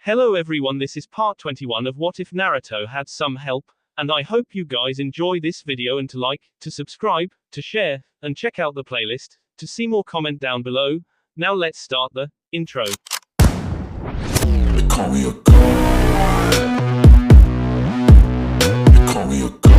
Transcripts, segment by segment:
Hello everyone, this is part 21 of What If Naruto Had Some Help, and I hope you guys enjoy this video and to like, to subscribe, to share, and check out the playlist, to see more comment down below. Now let's start the intro. They call me a god. They call me a god.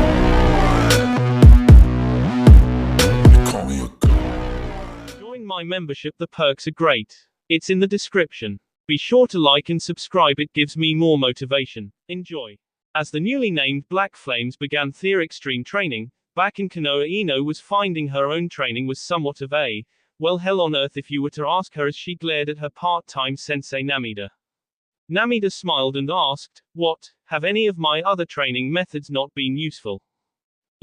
They call me a god. Join my membership, the perks are great. It's in the description. Be sure to like and subscribe, it gives me more motivation. Enjoy. As the newly named Black Flames began their extreme training, back in Konoha, Ino was finding her own training was somewhat of a, well, hell on earth if you were to ask her, as she glared at her part-time sensei Namida. Namida smiled and asked, "What, have any of my other training methods not been useful?"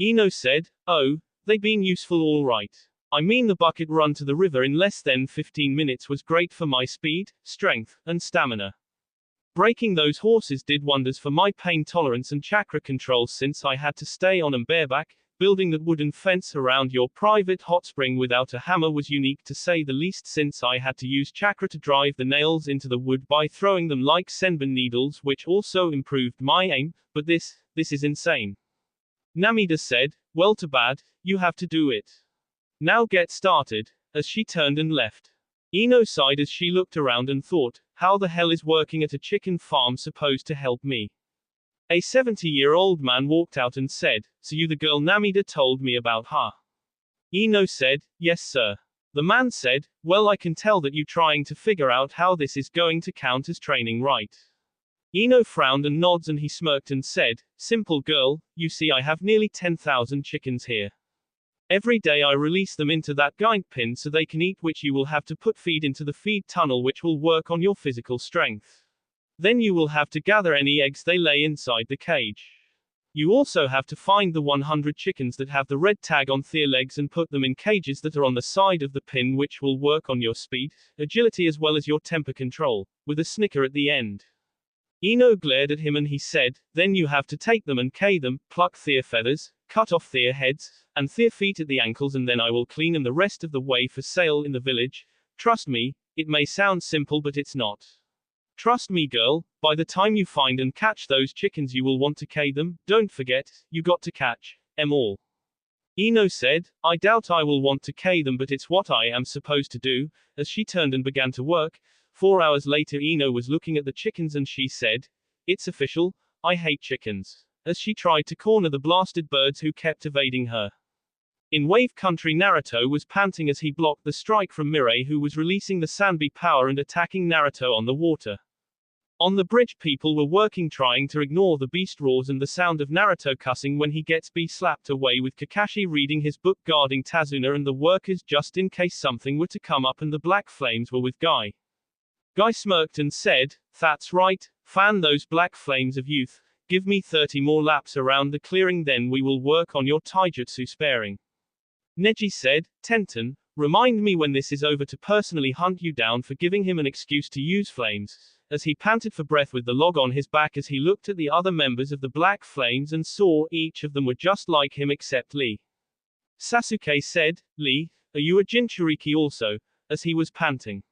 Ino said, "Oh, they've been useful all right. I mean, the bucket run to the river in less than 15 minutes was great for my speed, strength, and stamina. Breaking those horses did wonders for my pain tolerance and chakra control since I had to stay on and bareback. Building that wooden fence around your private hot spring without a hammer was unique to say the least, since I had to use chakra to drive the nails into the wood by throwing them like Sanbi needles, which also improved my aim, but this is insane." Namida said, "Well, too bad, you have to do it. Now get started," as she turned and left. Ino sighed as she looked around and thought, how the hell is working at a chicken farm supposed to help me? A 70-year-old man walked out and said, "So you the girl Namida told me about, huh?" Ino said, "Yes sir." The man said, "Well, I can tell that you trying to figure out how this is going to count as training, right?" Ino frowned and nods, and he smirked and said, "Simple girl, you see I have nearly 10,000 chickens here. Every day I release them into that giant pin so they can eat, which you will have to put feed into the feed tunnel, which will work on your physical strength. Then you will have to gather any eggs they lay inside the cage. You also have to find the 100 chickens that have the red tag on their legs and put them in cages that are on the side of the pin, which will work on your speed, agility as well as your temper control, with a snicker at the end." Ino glared at him and he said, "Then you have to take them and K them, pluck their feathers, cut off their heads, and their feet at the ankles, and then I will clean them the rest of the way for sale in the village. Trust me, it may sound simple but it's not. Trust me girl, by the time you find and catch those chickens you will want to K them, don't forget, you got to catch 'em all." Ino said, "I doubt I will want to K them, but it's what I am supposed to do," as she turned and began to work. 4 hours later, Ino was looking at the chickens and she said, "It's official, I hate chickens," as she tried to corner the blasted birds who kept evading her. In Wave Country, Naruto was panting as he blocked the strike from Mirai, who was releasing the Sanbi power and attacking Naruto on the water. On the bridge, people were working trying to ignore the beast roars and the sound of Naruto cussing when he gets slapped away, with Kakashi reading his book guarding Tazuna and the workers just in case something were to come up, and the Black Flames were with Guy. Guy smirked and said, "That's right, fan those black flames of youth. Give me 30 more laps around the clearing, then we will work on your taijutsu sparing." Neji said, "Tenten, remind me when this is over to personally hunt you down for giving him an excuse to use flames," as he panted for breath with the log on his back as he looked at the other members of the Black Flames and saw each of them were just like him except Lee. Sasuke said, "Lee, are you a Jinchuriki also?" as he was panting.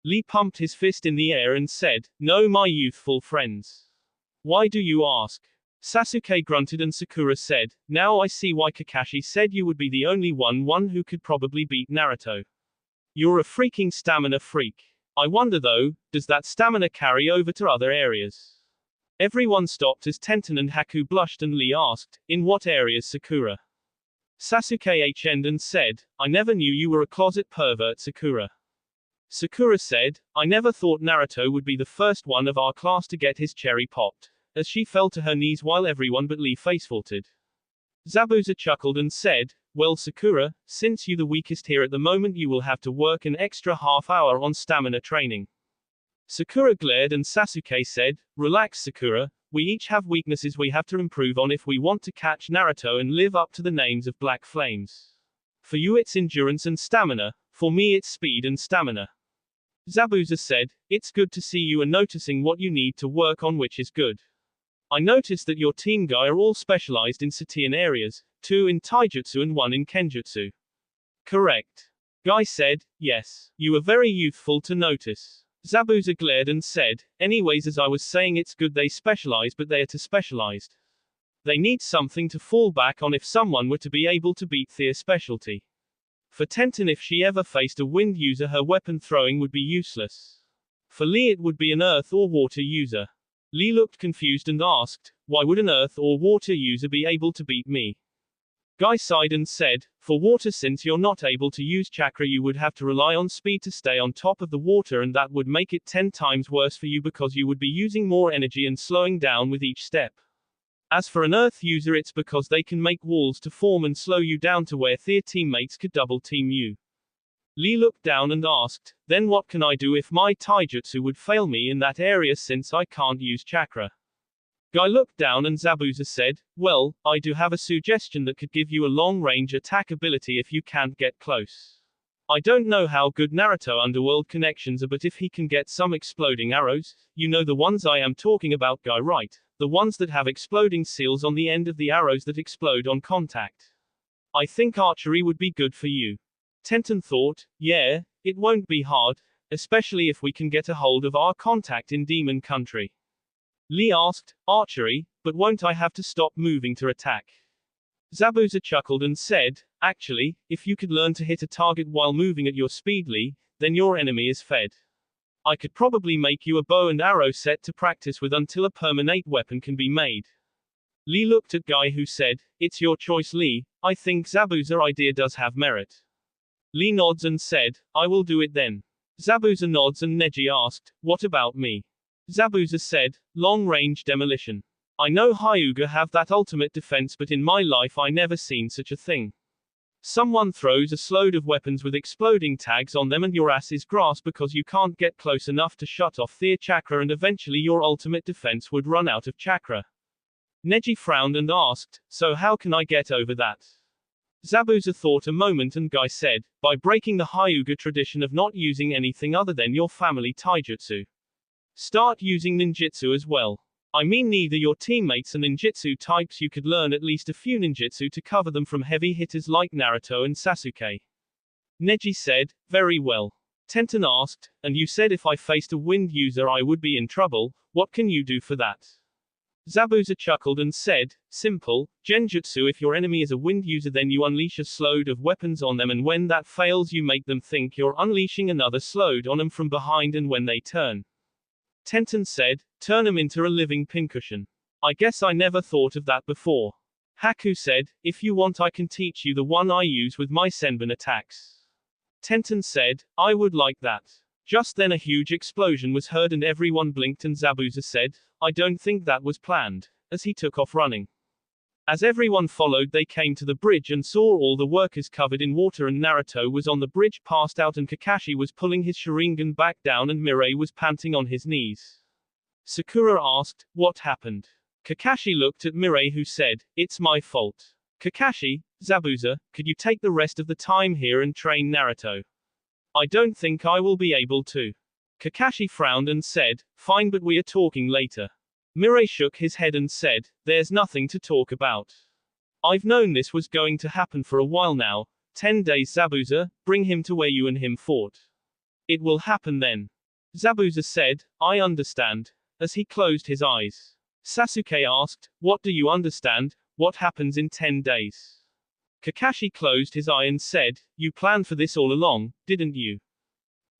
Lee pumped his fist in the air and said, "No, my youthful friends." "Why do you ask?" Sasuke grunted and Sakura said, "Now I see why Kakashi said you would be the only one who could probably beat Naruto. You're a freaking stamina freak. I wonder though, does that stamina carry over to other areas?" Everyone stopped as Tenten and Haku blushed and Lee asked, "In what areas, Sakura?" Sasuke h'd and said, "I never knew you were a closet pervert, Sakura." Sakura said, "I never thought Naruto would be the first one of our class to get his cherry popped," as she fell to her knees while everyone but Lee facepalted. Zabuza chuckled and said, "Well Sakura, since you the weakest here at the moment, you will have to work an extra half hour on stamina training." Sakura glared and Sasuke said, "Relax Sakura, we each have weaknesses we have to improve on if we want to catch Naruto and live up to the names of Black Flames. For you it's endurance and stamina, for me it's speed and stamina." Zabuza said, "It's good to see you are noticing what you need to work on, which is good. I noticed that your team Guy are all specialized in Satian areas, 2 in taijutsu and 1 in kenjutsu." "Correct." Guy said, "Yes. You are very youthful to notice." Zabuza glared and said, anyways, as I was saying, it's good they specialize, but they are too specialized. They need something to fall back on if someone were to be able to beat their specialty. For Tenten, if she ever faced a wind user, her weapon throwing would be useless. For Lee, it would be an earth or water user. Lee looked confused and asked, why would an earth or water user be able to beat me? Guy sighed and said, for water, since you're not able to use chakra, you would have to rely on speed to stay on top of the water, and that would make it 10 times worse for you because you would be using more energy and slowing down with each step. As for an earth user, it's because they can make walls to form and slow you down to where their teammates could double team you. Lee looked down and asked, then what can I do if my taijutsu would fail me in that area since I can't use chakra? Guy looked down and Zabuza said, well, I do have a suggestion that could give you a long-range attack ability if you can't get close. I don't know how good Naruto underworld connections are, but if he can get some exploding arrows, you know the ones I am talking about, Guy, right? The ones that have exploding seals on the end of the arrows that explode on contact. I think archery would be good for you. Tenten thought, yeah, it won't be hard, especially if we can get a hold of our contact in Demon Country. Lee asked, archery, but won't I have to stop moving to attack? Zabuza chuckled and said, actually, if you could learn to hit a target while moving at your speed, Lee, then your enemy is fed. I could probably make you a bow and arrow set to practice with until a permanent weapon can be made. Lee looked at Guy, who said, it's your choice, Lee. I think Zabuza's idea does have merit. Lee nods and said, I will do it then. Zabuza nods and Neji asked, what about me? Zabuza said, long-range demolition. I know Hyuga have that ultimate defense, but in my life I never seen such a thing. Someone throws a load of weapons with exploding tags on them and your ass is grass because you can't get close enough to shut off their chakra, and eventually your ultimate defense would run out of chakra. Neji frowned and asked, so how can I get over that? Zabuza thought a moment and Guy said, by breaking the Hyuga tradition of not using anything other than your family taijutsu. Start using ninjutsu as well. I mean, neither your teammates are ninjutsu types, you could learn at least a few ninjutsu to cover them from heavy hitters like Naruto and Sasuke. Neji said, very well. Tenten asked, and you said if I faced a wind user I would be in trouble, what can you do for that? Zabuza chuckled and said, simple, genjutsu. If your enemy is a wind user, then you unleash a load of weapons on them, and when that fails you make them think you're unleashing another load on them from behind, and when they turn. Tenten said, turn them into a living pincushion. I guess I never thought of that before. Haku said, if you want I can teach you the one I use with my Senbon attacks. Tenten said, I would like that. Just then a huge explosion was heard and everyone blinked, and Zabuza said, I don't think that was planned, as he took off running. As everyone followed, they came to the bridge and saw all the workers covered in water, and Naruto was on the bridge passed out, and Kakashi was pulling his Sharingan back down, and Mirai was panting on his knees. Sakura asked, what happened? Kakashi looked at Mirai, who said, it's my fault. Kakashi, Zabuza, could you take the rest of the time here and train Naruto? I don't think I will be able to. Kakashi frowned and said, fine, but we are talking later. Mirai shook his head and said, there's nothing to talk about. I've known this was going to happen for a while now. 10 days, Zabuza, bring him to where you and him fought. It will happen then. Zabuza said, I understand, as he closed his eyes. Sasuke asked, what do you understand? What happens in 10 days? Kakashi closed his eye and said, you planned for this all along, didn't you?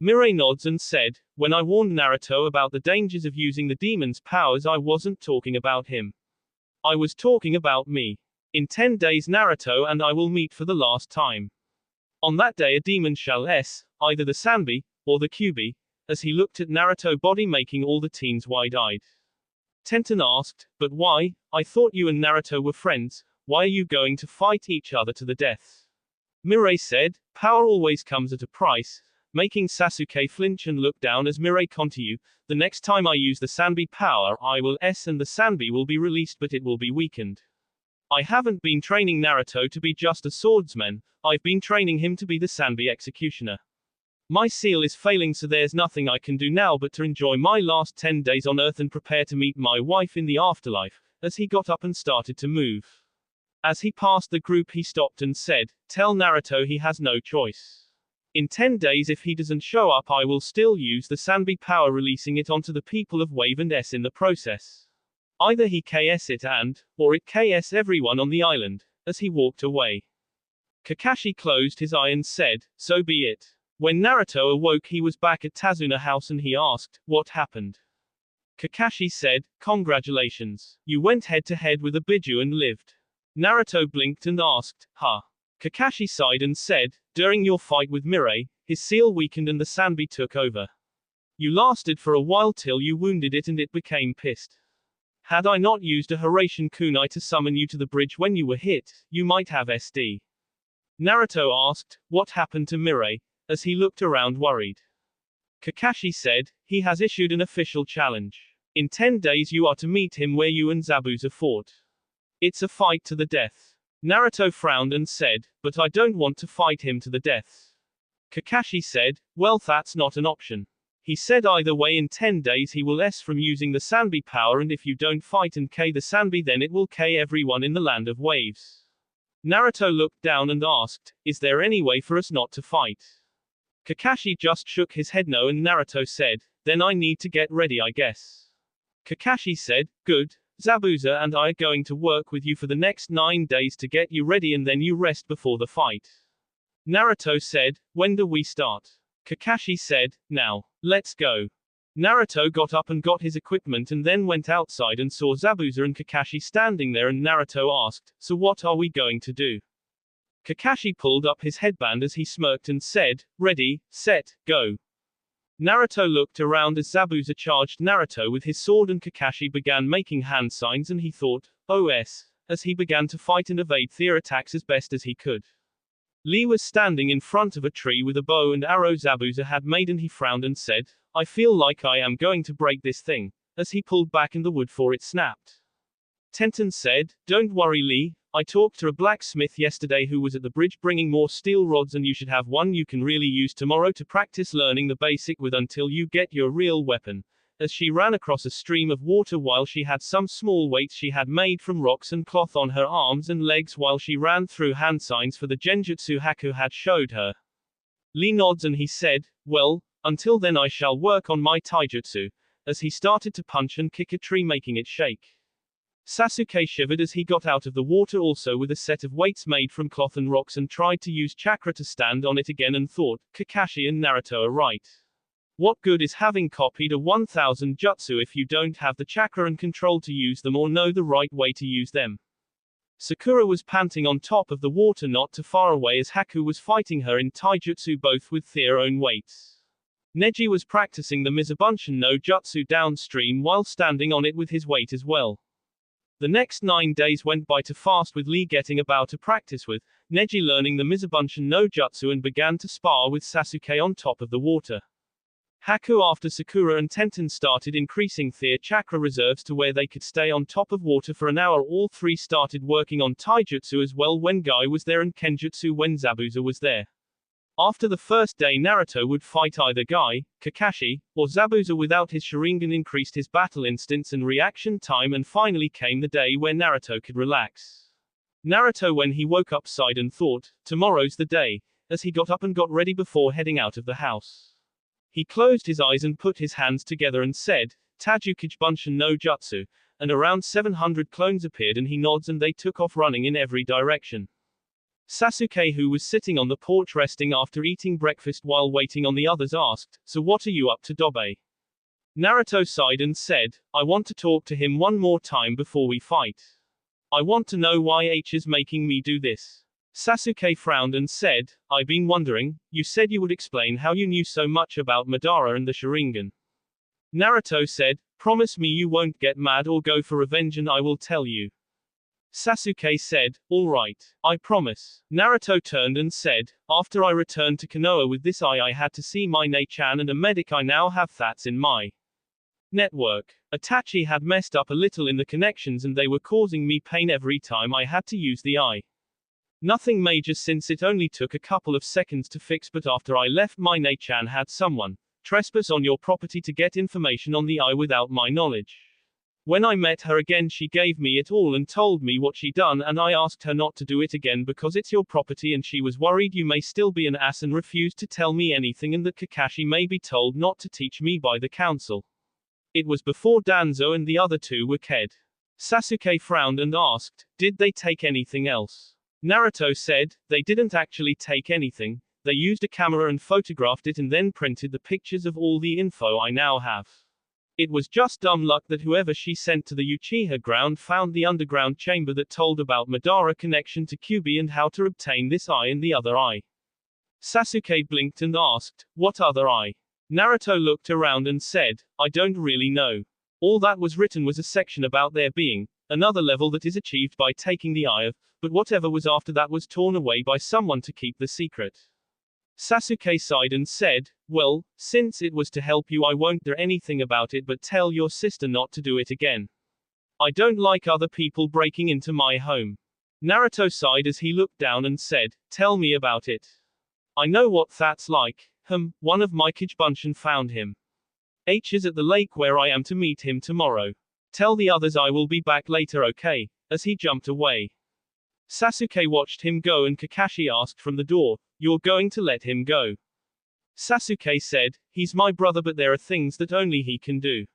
Mirai nods and said, when I warned Naruto about the dangers of using the demon's powers, I wasn't talking about him. I was talking about me. In 10 days Naruto and I will meet for the last time. On that day a demon shall either the Sanbi, or the Kyubi, as he looked at Naruto body, making all the teens wide-eyed. Tenten asked, but why? I thought you and Naruto were friends, why are you going to fight each other to the death? Mirai said, power always comes at a price, making Sasuke flinch and look down as Mirai continued, the next time I use the Sanbi power I will and the Sanbi will be released, but it will be weakened. I haven't been training Naruto to be just a swordsman, I've been training him to be the Sanbi executioner. My seal is failing, so there's nothing I can do now but to enjoy my last 10 days on Earth and prepare to meet my wife in the afterlife, as he got up and started to move. As he passed the group he stopped and said, tell Naruto he has no choice. In 10 days if he doesn't show up I will still use the Sanbi power, releasing it onto the people of Wave and S in the process. Either he KS it or it KS everyone on the island. As he walked away, Kakashi closed his eye and said, so be it. When Naruto awoke he was back at Tazuna house and he asked, what happened? Kakashi said, congratulations. You went head to head with a Biju and lived. Naruto blinked and asked, huh? Kakashi sighed and said, during your fight with Mirai, his seal weakened and the Sanbi took over. You lasted for a while till you wounded it and it became pissed. Had I not used a Hiraishin kunai to summon you to the bridge when you were hit, you might have SD. Naruto asked, what happened to Mirai, as he looked around worried. Kakashi said, he has issued an official challenge. In 10 days you are to meet him where you and Zabuza fought. It's a fight to the death. Naruto frowned and said, but I don't want to fight him to the death. Kakashi said, well that's not an option. He said either way in 10 days he will S from using the Sanbi power, and if you don't fight and K the Sanbi then it will K everyone in the land of waves. Naruto looked down and asked, is there any way for us not to fight? Kakashi just shook his head no, and Naruto said, then I need to get ready I guess. Kakashi said, good, Zabuza and I are going to work with you for the next 9 days to get you ready and then you rest before the fight. Naruto said, when do we start? Kakashi said, now. Let's go. Naruto got up and got his equipment and then went outside and saw Zabuza and Kakashi standing there, and Naruto asked, so what are we going to do? Kakashi pulled up his headband as he smirked and said, ready, set, go. Naruto looked around as Zabuza charged Naruto with his sword and Kakashi began making hand signs and he thought, OS, as he began to fight and evade their attacks as best as he could. Lee was standing in front of a tree with a bow and arrow Zabuza had made and he frowned and said, I feel like I am going to break this thing, as he pulled back and the wood for it snapped. Tenten said, don't worry Lee, I talked to a blacksmith yesterday who was at the bridge bringing more steel rods and you should have one you can really use tomorrow to practice learning the basic with until you get your real weapon. As she ran across a stream of water while she had some small weights she had made from rocks and cloth on her arms and legs while she ran through hand signs for the genjutsu Haku had showed her. Lee nods and he said, well, until then I shall work on my taijutsu, as he started to punch and kick a tree making it shake. Sasuke shivered as he got out of the water also with a set of weights made from cloth and rocks and tried to use chakra to stand on it again and thought, Kakashi and Naruto are right. What good is having copied a 1000 jutsu if you don't have the chakra and control to use them or know the right way to use them? Sakura was panting on top of the water not too far away as Haku was fighting her in taijutsu both with their own weights. Neji was practicing the Mizubunshin no Jutsu downstream while standing on it with his weight as well. The next 9 days went by too fast with Lee getting about to practice with, Neji learning the Mizubunshin no Jutsu and began to spar with Sasuke on top of the water. Haku after Sakura and Tenten started increasing their chakra reserves to where they could stay on top of water for an hour. All three started working on taijutsu as well when Guy was there and kenjutsu when Zabuza was there. After the first day Naruto would fight either Guy, Kakashi, or Zabuza without his Sharingan increased his battle instance and reaction time, and finally came the day where Naruto could relax. Naruto when he woke up sighed and thought, tomorrow's the day, as he got up and got ready before heading out of the house. He closed his eyes and put his hands together and said, Tajukage Bunshin no Jutsu, and around 700 clones appeared and he nods and they took off running in every direction. Sasuke, who was sitting on the porch resting after eating breakfast while waiting on the others, asked, so what are you up to, Dobe? Naruto sighed and said, I want to talk to him one more time before we fight. I want to know why H is making me do this. Sasuke frowned and said, I've been wondering, you said you would explain how you knew so much about Madara and the Sharingan. Naruto said, promise me you won't get mad or go for revenge and I will tell you. Sasuke said, all right, I promise. Naruto turned and said, after I returned to Konoha with this eye I had to see my Ne-chan and a medic I now have that's in my network. Itachi had messed up a little in the connections and they were causing me pain every time I had to use the eye. Nothing major since it only took a couple of seconds to fix, but after I left my Ne-chan had someone trespass on your property to get information on the eye without my knowledge. When I met her again she gave me it all and told me what she done and I asked her not to do it again because it's your property and she was worried you may still be an ass and refused to tell me anything and that Kakashi may be told not to teach me by the council. It was before Danzo and the other two were ked. Sasuke frowned and asked, did they take anything else? Naruto said, they didn't actually take anything, they used a camera and photographed it and then printed the pictures of all the info I now have. It was just dumb luck that whoever she sent to the Uchiha ground found the underground chamber that told about Madara connection to Kyuubi and how to obtain this eye and the other eye. Sasuke blinked and asked, what other eye? Naruto looked around and said, I don't really know. All that was written was a section about there being another level that is achieved by taking the eye of, but whatever was after that was torn away by someone to keep the secret. Sasuke sighed and said, well, since it was to help you I won't do anything about it but tell your sister not to do it again. I don't like other people breaking into my home. Naruto sighed as he looked down and said, tell me about it. I know what that's like. One of my Kijbunshin found him. H is at the lake where I am to meet him tomorrow. Tell the others I will be back later, okay? As he jumped away. Sasuke watched him go and Kakashi asked from the door, you're going to let him go? Sasuke said, he's my brother but there are things that only he can do.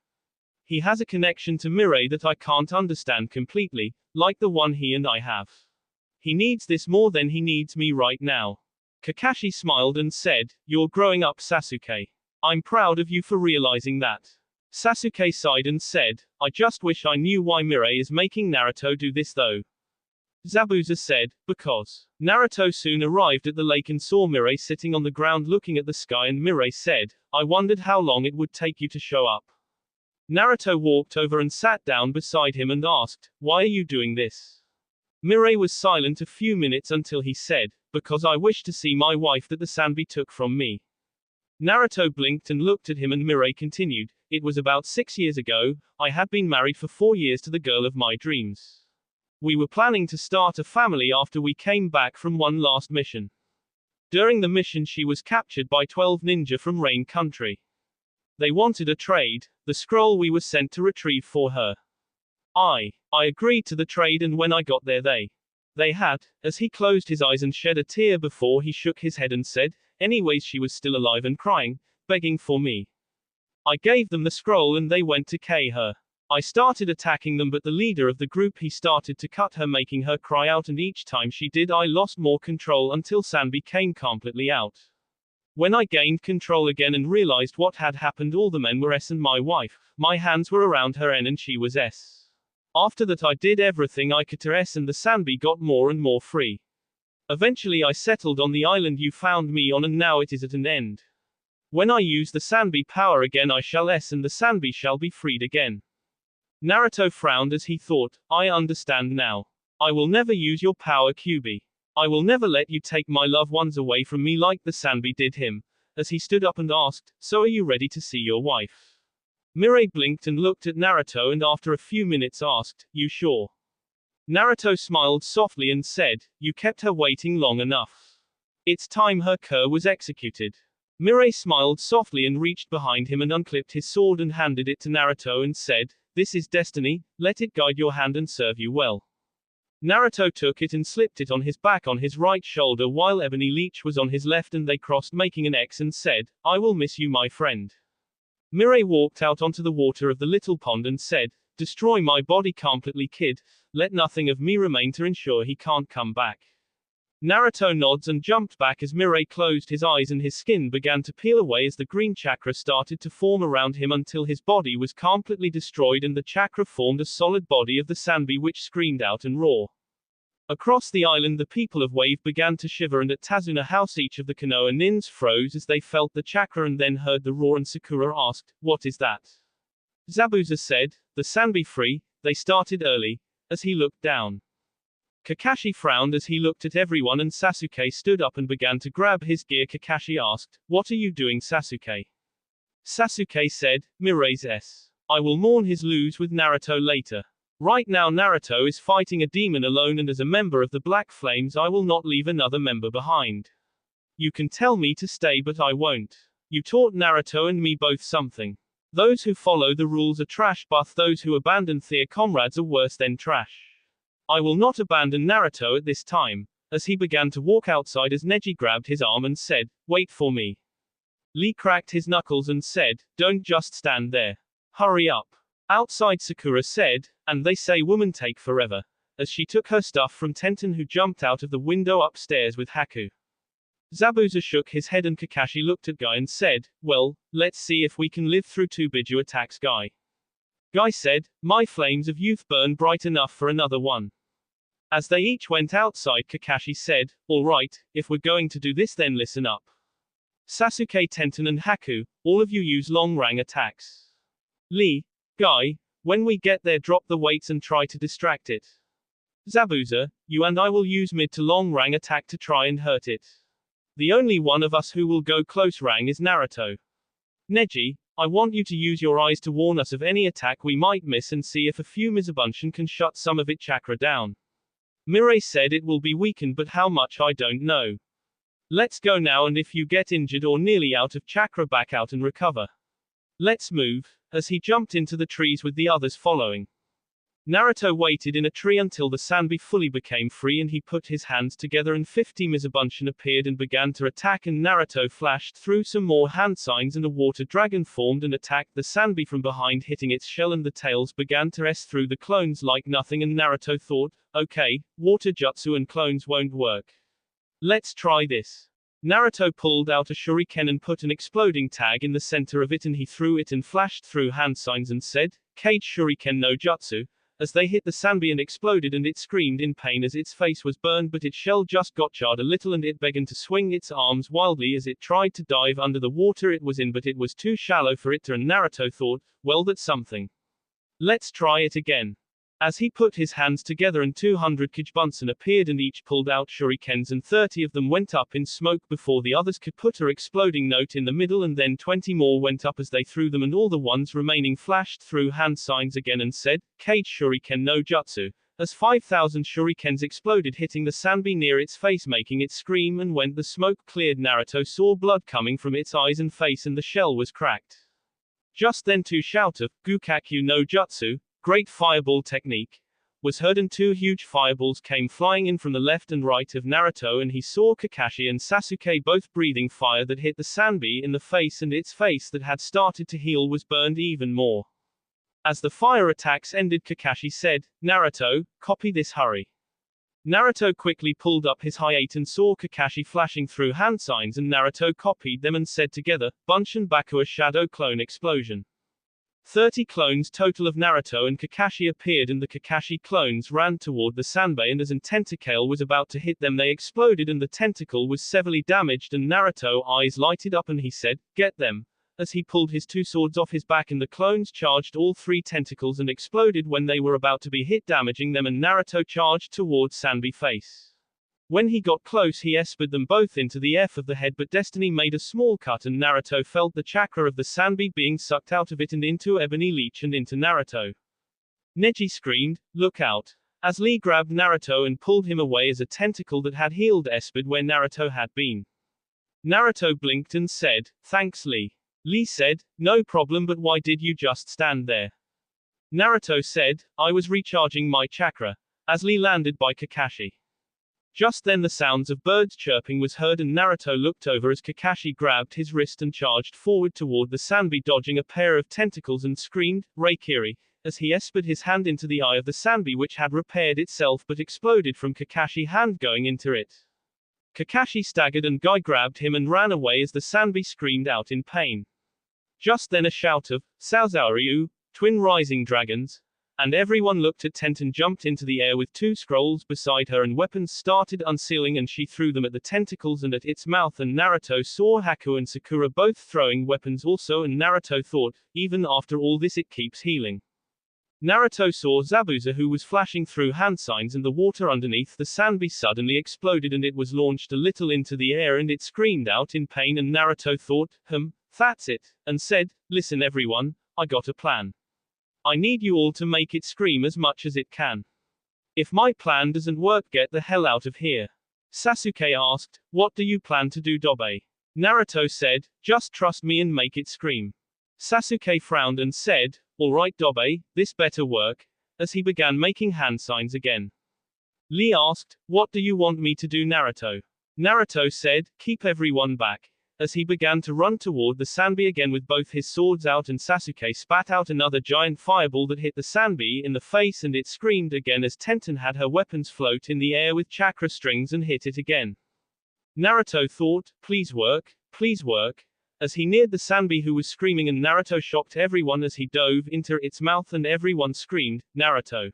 He has a connection to Mirai that I can't understand completely, like the one he and I have. He needs this more than he needs me right now. Kakashi smiled and said, you're growing up, Sasuke. I'm proud of you for realizing that. Sasuke sighed and said, I just wish I knew why Mirai is making Naruto do this though. Zabuza said, because. Naruto soon arrived at the lake and saw Mirai sitting on the ground looking at the sky and Mirai said, I wondered how long it would take you to show up. Naruto walked over and sat down beside him and asked, why are you doing this? Mirai was silent a few minutes until he said, because I wish to see my wife that the Sanbi took from me. Naruto blinked and looked at him and Mirai continued, it was about 6 years ago, I had been married for 4 years to the girl of my dreams. We were planning to start a family after we came back from one last mission. During the mission she was captured by 12 ninja from Rain Country. They wanted a trade, the scroll we were sent to retrieve for her. I agreed to the trade and when I got there they had, as he closed his eyes and shed a tear before he shook his head and said, anyways she was still alive and crying, begging for me. I gave them the scroll and they went to kill her. I started attacking them but the leader of the group he started to cut her making her cry out and each time she did I lost more control until Sanbi came completely out. When I gained control again and realized what had happened all the men were S and my wife, my hands were around her N and she was S. After that I did everything I could to S and the Sanbi got more and more free. Eventually I settled on the island you found me on and now it is at an end. When I use the Sanbi power again I shall S and the Sanbi shall be freed again. Naruto frowned as he thought, I understand now. I will never use your power Kyuubi. I will never let you take my loved ones away from me like the Sanbi did him. As he stood up and asked, so are you ready to see your wife? Mirai blinked and looked at Naruto and after a few minutes asked, you sure? Naruto smiled softly and said, you kept her waiting long enough. It's time her cur was executed. Mirai smiled softly and reached behind him and unclipped his sword and handed it to Naruto and said, this is destiny, let it guide your hand and serve you well. Naruto took it and slipped it on his back on his right shoulder while Ebony Leech was on his left and they crossed making an X and said, I will miss you my friend. Mirai walked out onto the water of the little pond and said, destroy my body completely kid, let nothing of me remain to ensure he can't come back. Naruto nods and jumped back as Mirai closed his eyes and his skin began to peel away as the green chakra started to form around him until his body was completely destroyed and the chakra formed a solid body of the Sanbi which screamed out and roar. Across the island the people of Wave began to shiver and at Tazuna House each of the Konoha nins froze as they felt the chakra and then heard the roar and Sakura asked, what is that? Zabuza said, the Sanbi free, they started early, as he looked down. Kakashi frowned as he looked at everyone and Sasuke stood up and began to grab his gear. Kakashi asked, what are you doing Sasuke? Sasuke said, Mirai's S. I will mourn his lose with Naruto later. Right now Naruto is fighting a demon alone and as a member of the Black Flames I will not leave another member behind. You can tell me to stay but I won't. You taught Naruto and me both something. Those who follow the rules are trash, but those who abandon their comrades are worse than trash. I will not abandon Naruto at this time. As he began to walk outside as Neji grabbed his arm and said, "Wait for me." Lee cracked his knuckles and said, "Don't just stand there. Hurry up." Outside Sakura said, "And they say women take forever," as she took her stuff from Tenten, who jumped out of the window upstairs with Haku. Zabuza shook his head and Kakashi looked at Guy and said, "Well, let's see if we can live through 2 Biju attacks, Guy." Guy said, "My flames of youth burn bright enough for another one." As they each went outside, Kakashi said, "All right, if we're going to do this, then listen up. Sasuke, Tenten and Haku, all of you use long rang attacks. Lee, Guy, when we get there, drop the weights and try to distract it. Zabuza, you and I will use mid to long rang attack to try and hurt it. The only one of us who will go close rang is Naruto. Neji, I want you to use your eyes to warn us of any attack we might miss and see if a few Mizabuntion can shut some of its chakra down. Mirai said it will be weakened, but how much I don't know. Let's go now, and if you get injured or nearly out of chakra, back out and recover. Let's move," as he jumped into the trees with the others following. Naruto waited in a tree until the Sanbi fully became free, and he put his hands together and 50 Mizabuntion appeared and began to attack, and Naruto flashed through some more hand signs and a water dragon formed and attacked the Sanbi from behind, hitting its shell, and the tails began to S through the clones like nothing, and Naruto thought, "Okay, water jutsu and clones won't work. Let's try this." Naruto pulled out a shuriken and put an exploding tag in the center of it, and he threw it and flashed through hand signs and said, "Cage shuriken no jutsu," as they hit the Sanbi and exploded, and it screamed in pain as its face was burned, but its shell just got charred a little, and it began to swing its arms wildly as it tried to dive under the water it was in, but it was too shallow for it to, and Naruto thought, "Well, that's something. Let's try it again." As he put his hands together and 200 Kijibunsen appeared and each pulled out shurikens, and 30 of them went up in smoke before the others could put a exploding note in the middle, and then 20 more went up as they threw them, and all the ones remaining flashed through hand signs again and said, "Cage shuriken no jutsu," as 5,000 shurikens exploded, hitting the Sanbi near its face, making it scream, and when the smoke cleared, Naruto saw blood coming from its eyes and face, and the shell was cracked. Just then two shout of, "Gukakyu no jutsu," great fireball technique, was heard, and 2 huge fireballs came flying in from the left and right of Naruto, and he saw Kakashi and Sasuke both breathing fire that hit the Sanbi in the face, and its face that had started to heal was burned even more. As the fire attacks ended, Kakashi said, "Naruto, copy this, hurry." Naruto quickly pulled up his hiate and saw Kakashi flashing through hand signs, and Naruto copied them and said together, "Bunshin Bakuwa Shadow Clone Explosion." 30 clones total of Naruto and Kakashi appeared, and the Kakashi clones ran toward the Sanbei, and as a tentacle was about to hit them, they exploded, and the tentacle was severely damaged, and Naruto eyes lighted up and he said, "Get them," as he pulled his 2 swords off his back, and the clones charged all 3 tentacles and exploded when they were about to be hit, damaging them, and Naruto charged toward Sanbi face. When he got close, he espered them both into the F of the head, but destiny made a small cut, and Naruto felt the chakra of the Sanbi being sucked out of it and into Ebony Leech and into Naruto. Neji screamed, "Look out!" as Lee grabbed Naruto and pulled him away as a tentacle that had healed espered where Naruto had been. Naruto blinked and said, "Thanks, Lee." Lee said, "No problem, but why did you just stand there?" Naruto said, "I was recharging my chakra," as Lee landed by Kakashi. Just then the sounds of birds chirping was heard, and Naruto looked over as Kakashi grabbed his wrist and charged forward toward the Sanbi, dodging a pair of tentacles, and screamed, "Reikiri," as he espered his hand into the eye of the Sanbi, which had repaired itself but exploded from Kakashi hand going into it. Kakashi staggered, and Guy grabbed him and ran away as the Sanbi screamed out in pain. Just then a shout of, "Saozaoryu, twin rising dragons," and everyone looked at Tenten jumped into the air with 2 scrolls beside her, and weapons started unsealing, and she threw them at the tentacles and at its mouth, and Naruto saw Haku and Sakura both throwing weapons also, and Naruto thought, even after all this it keeps healing. Naruto saw Zabuza, who was flashing through hand signs, and the water underneath the Sanbi suddenly exploded, and it was launched a little into the air, and it screamed out in pain, and Naruto thought, "That's it," and said, "Listen everyone, I got a plan. I need you all to make it scream as much as it can. If my plan doesn't work, get the hell out of here." Sasuke asked, "What do you plan to do, Dobe?" Naruto said, "Just trust me and make it scream." Sasuke frowned and said, "Alright Dobe, this better work," as he began making hand signs again. Lee asked, "What do you want me to do, Naruto?" Naruto said, "Keep everyone back," as he began to run toward the Sanbi again with both his swords out, and Sasuke spat out another giant fireball that hit the Sanbi in the face, and it screamed again as Tenten had her weapons float in the air with chakra strings and hit it again. Naruto thought, please work, as he neared the Sanbi who was screaming, and Naruto shocked everyone as he dove into its mouth and everyone screamed, "Naruto."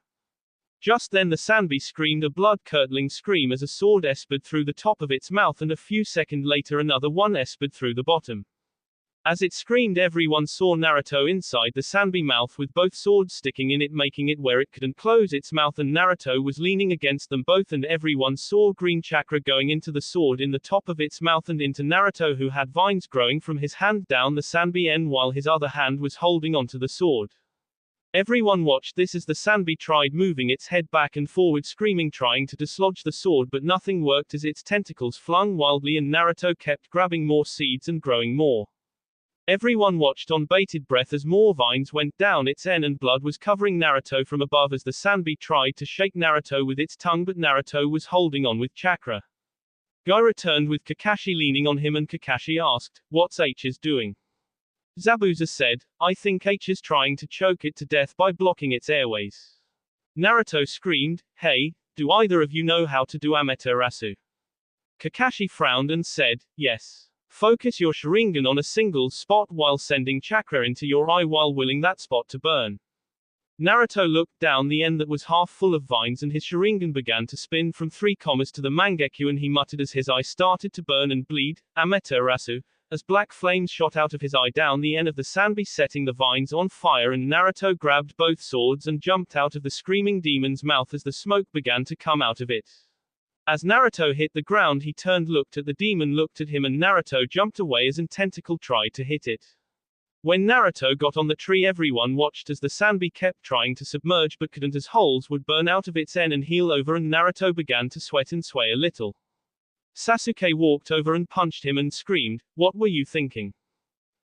Just then the Sanbi screamed a blood-curdling scream as a sword espered through the top of its mouth, and a few seconds later another one espered through the bottom. As it screamed, everyone saw Naruto inside the Sanbi mouth with both swords sticking in it, making it where it couldn't close its mouth, and Naruto was leaning against them both, and everyone saw green chakra going into the sword in the top of its mouth and into Naruto, who had vines growing from his hand down the Sanbi end while his other hand was holding onto the sword. Everyone watched this as the Sanbi tried moving its head back and forward, screaming, trying to dislodge the sword, but nothing worked as its tentacles flung wildly and Naruto kept grabbing more seeds and growing more. Everyone watched on bated breath as more vines went down its end and blood was covering Naruto from above as the Sanbi tried to shake Naruto with its tongue, but Naruto was holding on with chakra. Guy returned with Kakashi leaning on him, and Kakashi asked, "What's H's doing?" Zabuza said, "I think H is trying to choke it to death by blocking its airways." Naruto screamed, "Hey, do either of you know how to do Amaterasu?" Kakashi frowned and said, "Yes. Focus your Sharingan on a single spot while sending chakra into your eye while willing that spot to burn." Naruto looked down the end that was half full of vines, and his Sharingan began to spin from 3 commas to the Mangekyo, and he muttered as his eye started to burn and bleed, "Amaterasu," as black flames shot out of his eye down the end of the Sanbi, setting the vines on fire, and Naruto grabbed both swords and jumped out of the screaming demon's mouth as the smoke began to come out of it. As Naruto hit the ground, he turned, looked at the demon, looked at him, and Naruto jumped away as an tentacle tried to hit it. When Naruto got on the tree, everyone watched as the Sanbi kept trying to submerge but couldn't, as holes would burn out of its end and heal over, and Naruto began to sweat and sway a little. Sasuke walked over and punched him and screamed, "What were you thinking?"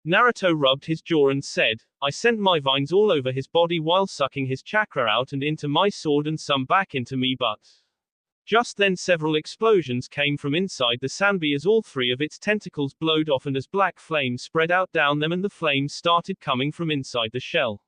Naruto rubbed his jaw and said, "I sent my vines all over his body while sucking his chakra out and into my sword and some back into me, but..." Just then several explosions came from inside the Sanbi as all 3 of its tentacles blowed off, and as black flames spread out down them and the flames started coming from inside the shell.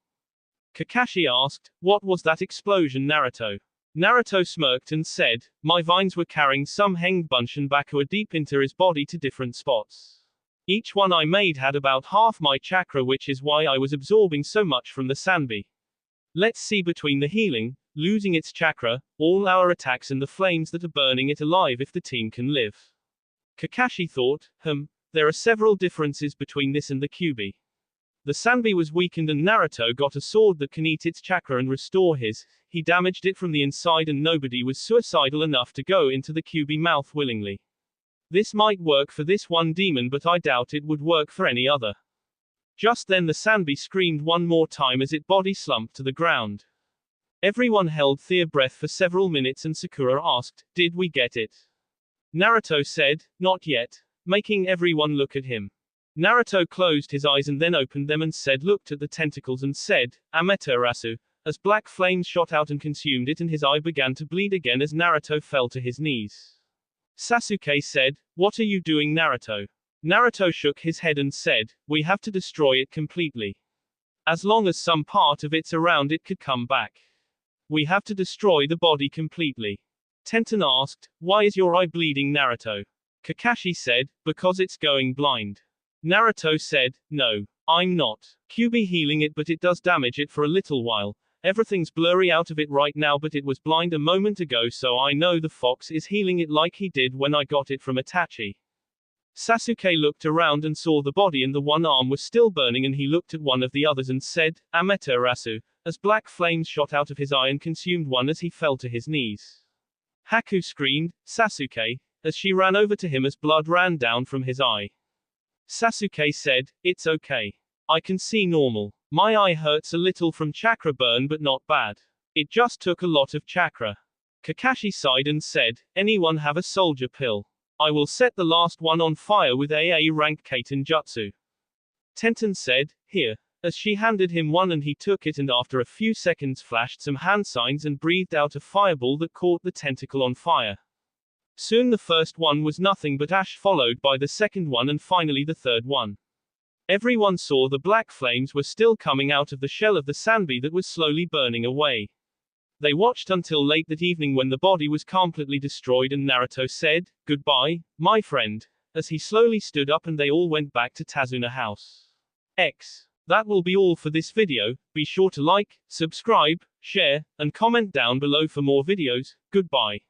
Kakashi asked, "What was that explosion, Naruto?" Naruto smirked and said, "My vines were carrying some Hengbunchen Bakua deep into his body to different spots. Each one I made had about half my chakra, which is why I was absorbing so much from the Sanbi. Let's see, between the healing, losing its chakra, all our attacks, and the flames that are burning it alive, if the team can live." Kakashi thought, there are several differences between this and the Kyuubi. The Sanbi was weakened and Naruto got a sword that can eat its chakra and restore his. He damaged it from the inside, and nobody was suicidal enough to go into the Kyuubi mouth willingly. This might work for this one demon, but I doubt it would work for any other. Just then the Sanbi screamed one more time as its body slumped to the ground. Everyone held their breath for several minutes, and Sakura asked, "Did we get it?" Naruto said, "Not yet," making everyone look at him. Naruto closed his eyes and then opened them and said, looked at the tentacles and said, "Amaterasu," as black flames shot out and consumed it, and his eye began to bleed again as Naruto fell to his knees. Sasuke said, "What are you doing, Naruto?" Naruto shook his head and said, "We have to destroy it completely. As long as some part of it's around, it could come back. We have to destroy the body completely." Tenten asked, "Why is your eye bleeding, Naruto?" Kakashi said, "Because it's going blind." Naruto said, "No, I'm not. Kyuubi healing it, but it does damage it for a little while. Everything's blurry out of it right now, but it was blind a moment ago, so I know the fox is healing it like he did when I got it from Itachi." Sasuke looked around and saw the body, and the one arm was still burning, and he looked at one of the others and said, "Amaterasu," as black flames shot out of his eye and consumed one as he fell to his knees. Haku screamed, "Sasuke," as she ran over to him as blood ran down from his eye. Sasuke said, "It's okay. I can see normal. My eye hurts a little from chakra burn, but not bad. It just took a lot of chakra." Kakashi sighed and said, "Anyone have a soldier pill? I will set the last one on fire with AA rank Kaiten Jutsu." Tenten said, "Here." As she handed him one and he took it and after a few seconds flashed some hand signs and breathed out a fireball that caught the tentacle on fire. Soon the first one was nothing but ash followed by the second one and finally the third one. Everyone saw the black flames were still coming out of the shell of the Sanbi that was slowly burning away. They watched until late that evening when the body was completely destroyed and Naruto said, "Goodbye, my friend," as he slowly stood up and they all went back to Tazuna House. That will be all for this video. Be sure to like, subscribe, share, and comment down below for more videos. Goodbye.